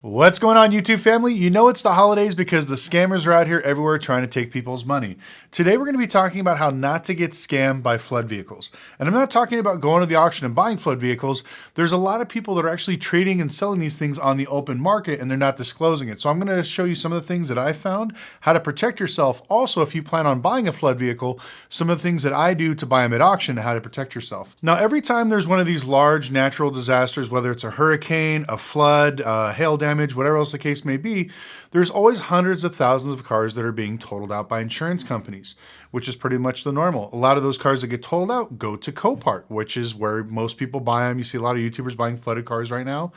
What's going on, YouTube family? You know it's the holidays because the scammers are out here everywhere trying to take people's money. Today we're going to be talking about how not to get scammed by flood vehicles. And I'm not talking about going to the auction and buying flood vehicles. There's a lot of people that are actually trading and selling these things on the open market and they're not disclosing it. So I'm going to show you some of the things that I found, how to protect yourself. Also, if you plan on buying a flood vehicle, some of the things that I do to buy them at auction, how to protect yourself. Now, every time there's one of these large natural disasters, whether it's a hurricane, a flood, hail damage, whatever else the case may be, there's always hundreds of thousands of cars that are being totaled out by insurance companies, which is pretty much the normal. A lot of those cars that get totaled out go to Copart, which is where most people buy them. You see a lot of YouTubers buying flooded cars right now.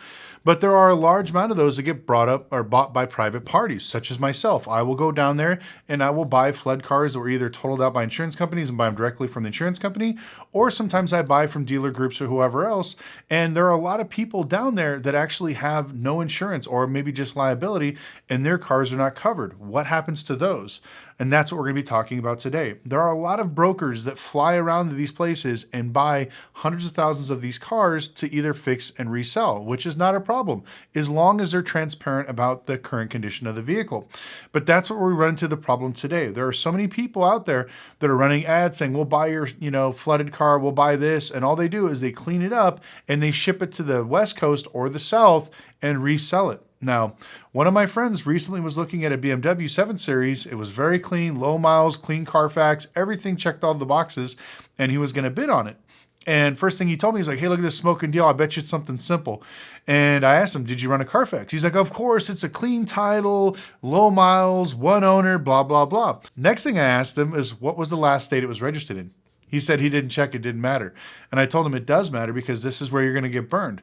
But there are a large amount of those that get brought up or bought by private parties, such as myself. I will go down there and I will buy flood cars that were either totaled out by insurance companies and buy them directly from the insurance company, or sometimes I buy from dealer groups or whoever else. And there are a lot of people down there that actually have no insurance or maybe just liability, and their cars are not covered. What happens to those? And that's what we're going to be talking about today. There are a lot of brokers that fly around to these places and buy hundreds of thousands of these cars to either fix and resell, which is not a problem as long as they're transparent about the current condition of the vehicle. But that's what we run into the problem today. There are so many people out there that are running ads saying, we'll buy your, flooded car, we'll buy this. And all they do is they clean it up and they ship it to the West Coast or the South and resell it. Now, one of my friends recently was looking at a BMW 7 Series. It was very clean, low miles, clean Carfax, everything checked all the boxes, and he was going to bid on it. And first thing he told me, he's like, hey, look at this smoking deal. I bet you it's something simple. And I asked him, did you run a Carfax? He's like, of course, it's a clean title, low miles, one owner, blah, blah, blah. Next thing I asked him is, what was the last state it was registered in? He said he didn't check, it didn't matter. And I told him it does matter because this is where you're going to get burned.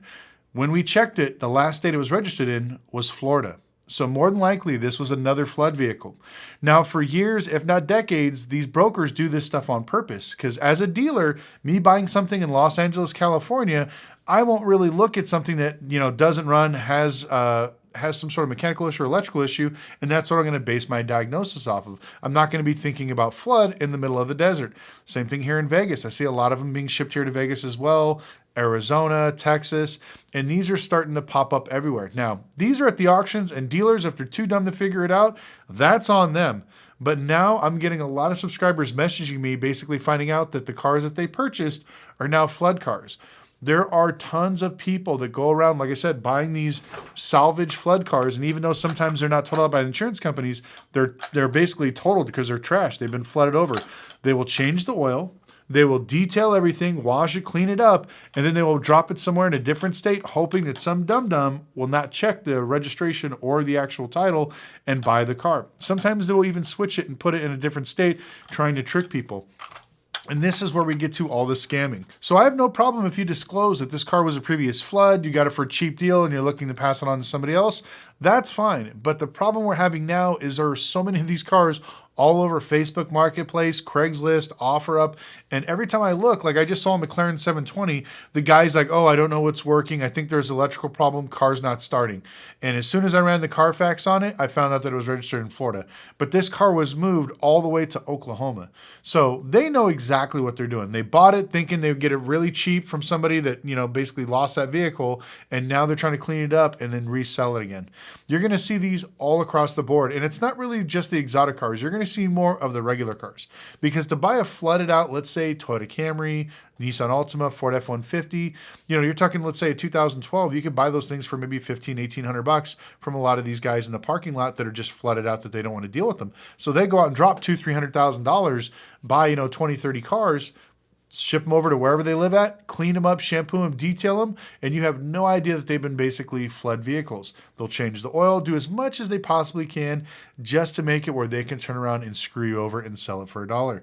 When we checked it, the last state it was registered in was Florida. So more than likely, this was another flood vehicle. Now, for years, if not decades, these brokers do this stuff on purpose. Because as a dealer, me buying something in Los Angeles, California, I won't really look at something that doesn't run, has some sort of mechanical issue or electrical issue, and that's what I'm going to base my diagnosis off of. I'm not going to be thinking about flood in the middle of the desert. Same thing here in Vegas. I see a lot of them being shipped here to Vegas as well. Arizona, Texas, and these are starting to pop up everywhere. Now, these are at the auctions, and dealers, if they're too dumb to figure it out, that's on them. But now I'm getting a lot of subscribers messaging me, basically finding out that the cars that they purchased are now flood cars. There are tons of people that go around, like I said, buying these salvage flood cars, and even though sometimes they're not totaled out by the insurance companies, they're basically totaled because they're trash. They've been flooded over. They will change the oil. They will detail everything, wash it, clean it up, and then they will drop it somewhere in a different state, hoping that some dum-dum will not check the registration or the actual title and buy the car. Sometimes they will even switch it and put it in a different state, trying to trick people. And this is where we get to all the scamming. So I have no problem if you disclose that this car was a previous flood, you got it for a cheap deal, and you're looking to pass it on to somebody else. That's fine. But the problem we're having now is there are so many of these cars all over Facebook Marketplace, Craigslist, OfferUp. And every time I look, like I just saw a McLaren 720, the guy's like, oh, I don't know what's working. I think there's an electrical problem. Car's not starting. And as soon as I ran the Carfax on it, I found out that it was registered in Florida. But this car was moved all the way to Oklahoma. So they know exactly what they're doing. They bought it thinking they would get it really cheap from somebody that, basically lost that vehicle. And now they're trying to clean it up and then resell it again. You're going to see these all across the board. And it's not really just the exotic cars. You're going to see more of the regular cars. Because to buy a flooded out, let's say Toyota Camry, Nissan Altima, Ford F-150, you're talking, let's say a 2012, you could buy those things for maybe $1,500-$1,800 from a lot of these guys in the parking lot that are just flooded out that they don't want to deal with them. So they go out and drop $200,000-$300,000, buy, 20, 30 cars, ship them over to wherever they live at, clean them up, shampoo them, detail them, and you have no idea that they've been basically flood vehicles. They'll change the oil, do as much as they possibly can just to make it where they can turn around and screw you over and sell it for $1.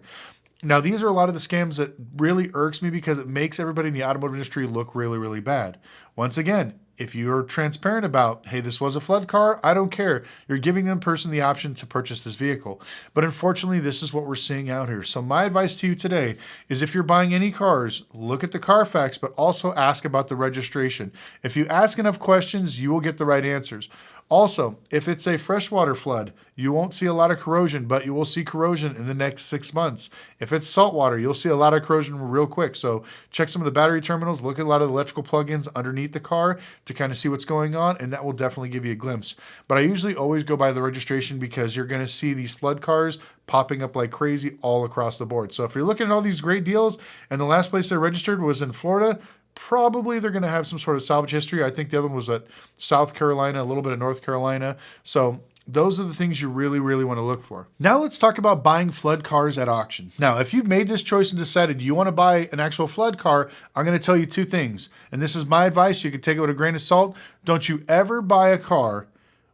Now, these are a lot of the scams that really irks me because it makes everybody in the automotive industry look really, really bad. Once again, if you're transparent about, hey, this was a flood car, I don't care. You're giving them person the option to purchase this vehicle. But unfortunately, this is what we're seeing out here. So my advice to you today is if you're buying any cars, look at the Carfax, but also ask about the registration. If you ask enough questions, you will get the right answers. Also, if it's a freshwater flood, you won't see a lot of corrosion, but you will see corrosion in the next 6 months. If it's saltwater, you'll see a lot of corrosion real quick. So check some of the battery terminals, look at a lot of the electrical plugins underneath the car to kind of see what's going on, and that will definitely give you a glimpse. But I usually always go by the registration because you're going to see these flood cars popping up like crazy all across the board. So if you're looking at all these great deals and the last place they're registered was in Florida, probably they're going to have some sort of salvage history. I think the other one was at South Carolina, a little bit of North Carolina. So those are the things you really, really want to look for. Now let's talk about buying flood cars at auction. Now, if you've made this choice and decided you want to buy an actual flood car, I'm going to tell you two things. And this is my advice. You can take it with a grain of salt. Don't you ever buy a car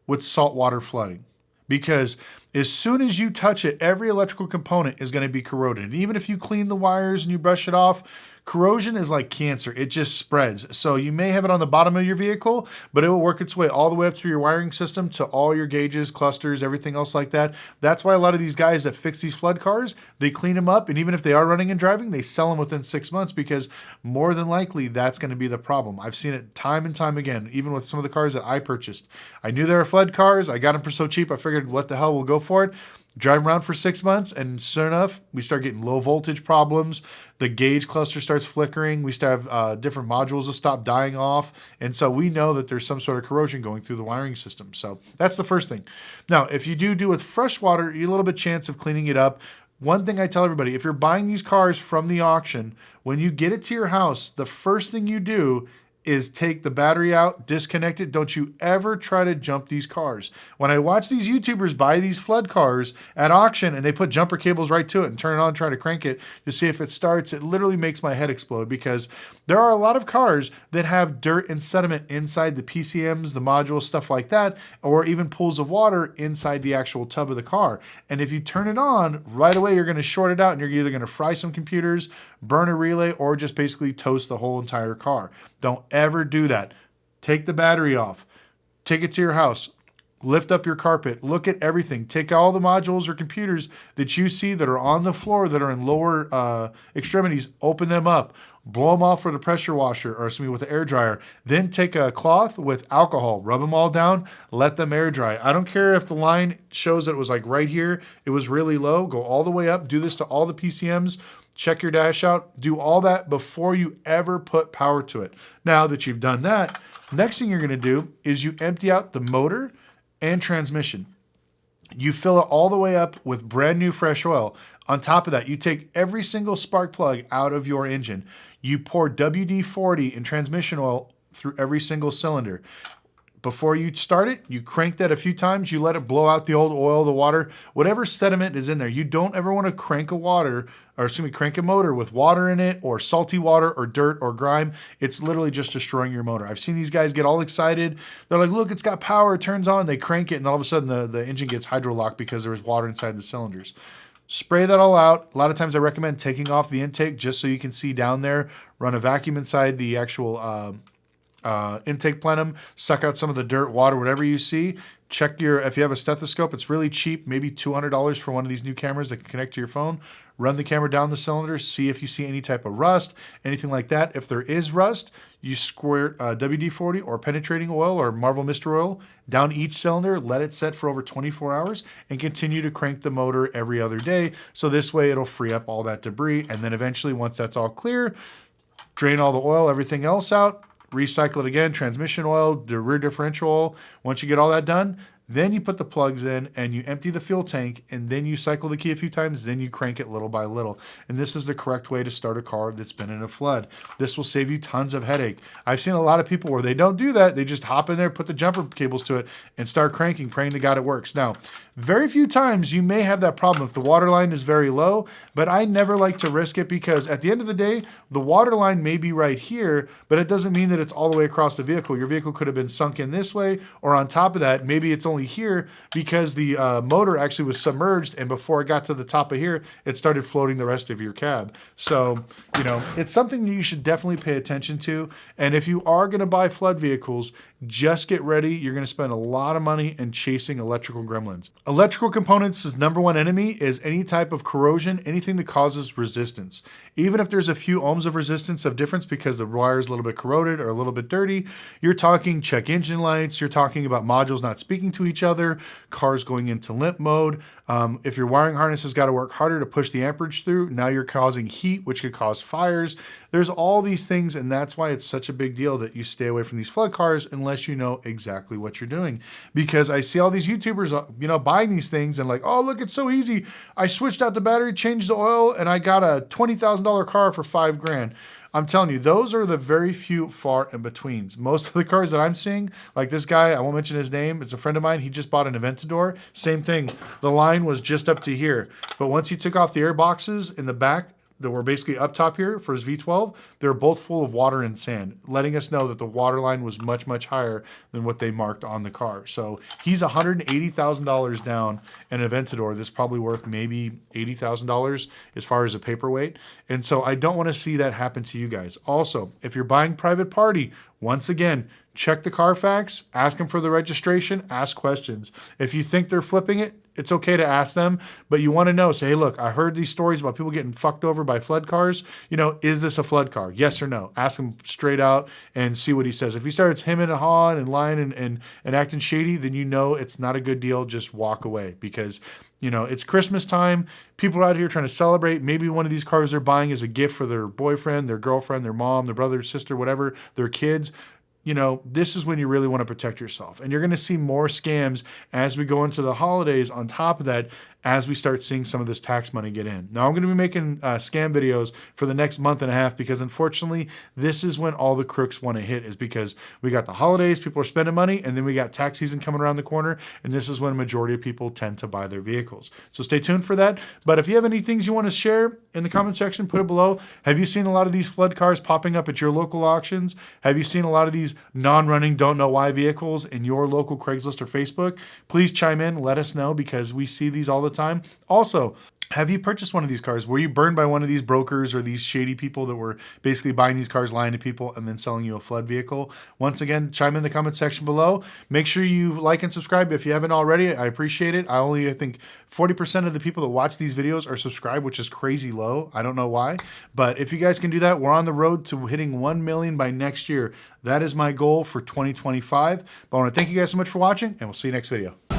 with saltwater flooding. Because as soon as you touch it, every electrical component is going to be corroded. And even if you clean the wires and you brush it off, corrosion is like cancer. It just spreads. So you may have it on the bottom of your vehicle, but it will work its way all the way up through your wiring system to all your gauges, clusters, everything else like that. That's why a lot of these guys that fix these flood cars, they clean them up. And even if they are running and driving, they sell them within 6 months because more than likely that's going to be the problem. I've seen it time and time again, even with some of the cars that I purchased. I knew they were flood cars. I got them for so cheap. I figured what the hell, we'll go for it. Drive around for 6 months, and soon enough, we start getting low voltage problems. The gauge cluster starts flickering. We start have different modules that stop dying off. And so we know that there's some sort of corrosion going through the wiring system. So that's the first thing. Now, if you do with fresh water, you have a little bit chance of cleaning it up. One thing I tell everybody, if you're buying these cars from the auction, when you get it to your house, the first thing you do is take the battery out, disconnect it. Don't you ever try to jump these cars. When I watch these YouTubers buy these flood cars at auction and they put jumper cables right to it and turn it on, try to crank it to see if it starts, it literally makes my head explode because there are a lot of cars that have dirt and sediment inside the PCMs, the modules, stuff like that, or even pools of water inside the actual tub of the car. And if you turn it on, right away you're going to short it out and you're either going to fry some computers, burn a relay, or just basically toast the whole entire car. Don't ever do that. Take the battery off. Take it to your house. Lift up your carpet. Look at everything. Take all the modules or computers that you see that are on the floor that are in lower extremities. Open them up. Blow them off with a pressure washer or with an air dryer. Then take a cloth with alcohol. Rub them all down. Let them air dry. I don't care if the line shows that it was like right here. It was really low. Go all the way up. Do this to all the PCMs. Check your dash out. Do all that before you ever put power to it. Now that you've done that, next thing you're going to do is you empty out the motor and transmission. You fill it all the way up with brand new fresh oil. On top of that, you take every single spark plug out of your engine. You pour WD-40 in transmission oil through every single cylinder. Before you start it, you crank that a few times. You let it blow out the old oil, the water, whatever sediment is in there. You don't ever want to crank a motor with water in it or salty water or dirt or grime. It's literally just destroying your motor. I've seen these guys get all excited. They're like, look, it's got power, it turns on. They crank it, and all of a sudden the engine gets hydrolocked because there was water inside the cylinders. Spray that all out. A lot of times I recommend taking off the intake just so you can see down there. Run a vacuum inside the actual intake plenum, suck out some of the dirt, water, whatever you see. Check if you have a stethoscope, it's really cheap, maybe $200 for one of these new cameras that can connect to your phone. Run the camera down the cylinder, see if you see any type of rust, anything like that. If there is rust, you squirt WD-40 or penetrating oil or Marvel Mister Oil down each cylinder, let it set for over 24 hours, and continue to crank the motor every other day. So this way it'll free up all that debris. And then eventually, once that's all clear, drain all the oil, everything else out, recycle it again, transmission oil, the rear differential oil. Once you get all that done, then you put the plugs in and you empty the fuel tank, and then you cycle the key a few times, then you crank it little by little. And this is the correct way to start a car that's been in a flood. This will save you tons of headache. I've seen a lot of people where they don't do that. They just hop in there, put the jumper cables to it, and start cranking, praying to God it works. Now, very few times you may have that problem if the water line is very low, but I never like to risk it because at the end of the day, the water line may be right here, but it doesn't mean that it's all the way across the vehicle. Your vehicle could have been sunk in this way, or on top of that, maybe it's only here because the motor actually was submerged, and before it got to the top of here, it started floating the rest of your cab. So, it's something you should definitely pay attention to. And if you are going to buy flood vehicles, just get ready. You're going to spend a lot of money in chasing electrical gremlins. Electrical components' number one enemy is any type of corrosion, anything that causes resistance. Even if there's a few ohms of resistance of difference because the wire is a little bit corroded or a little bit dirty, you're talking check engine lights, you're talking about modules not speaking to each other, cars going into limp mode. If your wiring harness has got to work harder to push the amperage through, now you're causing heat, which could cause fires. There's all these things, and that's why it's such a big deal that you stay away from these flood cars unless you know exactly what you're doing. Because I see all these YouTubers, buying these things and like, oh, look, it's so easy. I switched out the battery, changed the oil, and I got a $20,000 car for $5,000. I'm telling you, those are the very few far in betweens. Most of the cars that I'm seeing, like this guy, I won't mention his name, it's a friend of mine, he just bought an Aventador. Same thing, the line was just up to here. But once he took off the air boxes in the back that were basically up top here for his V12, they were both full of water and sand, letting us know that the water line was much, much higher than what they marked on the car. So he's $180,000 down in an Aventador that's probably worth maybe $80,000 as far as a paperweight. And so I don't want to see that happen to you guys. Also, if you're buying private party, once again, check the Carfax, ask them for the registration, ask questions. If you think they're flipping it, it's okay to ask them, but you want to know, say, hey, look, I heard these stories about people getting fucked over by flood cars. Is this a flood car? Yes or no? Ask him straight out and see what he says. If he starts hemming and hawing and lying and acting shady, then it's not a good deal. Just walk away because it's Christmas time. People are out here trying to celebrate. Maybe one of these cars they're buying is a gift for their boyfriend, their girlfriend, their mom, their brother, sister, whatever, their kids. This is when you really want to protect yourself. And you're going to see more scams as we go into the holidays on top of that, as we start seeing some of this tax money get in. Now, I'm going to be making scam videos for the next month and a half because, unfortunately, this is when all the crooks want to hit, is because we got the holidays, people are spending money, and then we got tax season coming around the corner, and this is when a majority of people tend to buy their vehicles. So stay tuned for that. But if you have any things you want to share in the comment section, put it below. Have you seen a lot of these flood cars popping up at your local auctions? Have you seen a lot of these non-running, don't know why vehicles in your local Craigslist or Facebook? Please chime in, let us know, because we see these all the time. Also, have you purchased one of these cars? Were you burned by one of these brokers or these shady people that were basically buying these cars, lying to people, and then selling you a flood vehicle? Once again, chime in the comment section below. Make sure you like and subscribe if you haven't already. I appreciate it. I think 40% of the people that watch these videos are subscribed, which is crazy low. I don't know why. But if you guys can do that, we're on the road to hitting 1 million by next year. That is my goal for 2025. But I want to thank you guys so much for watching, and we'll see you next video.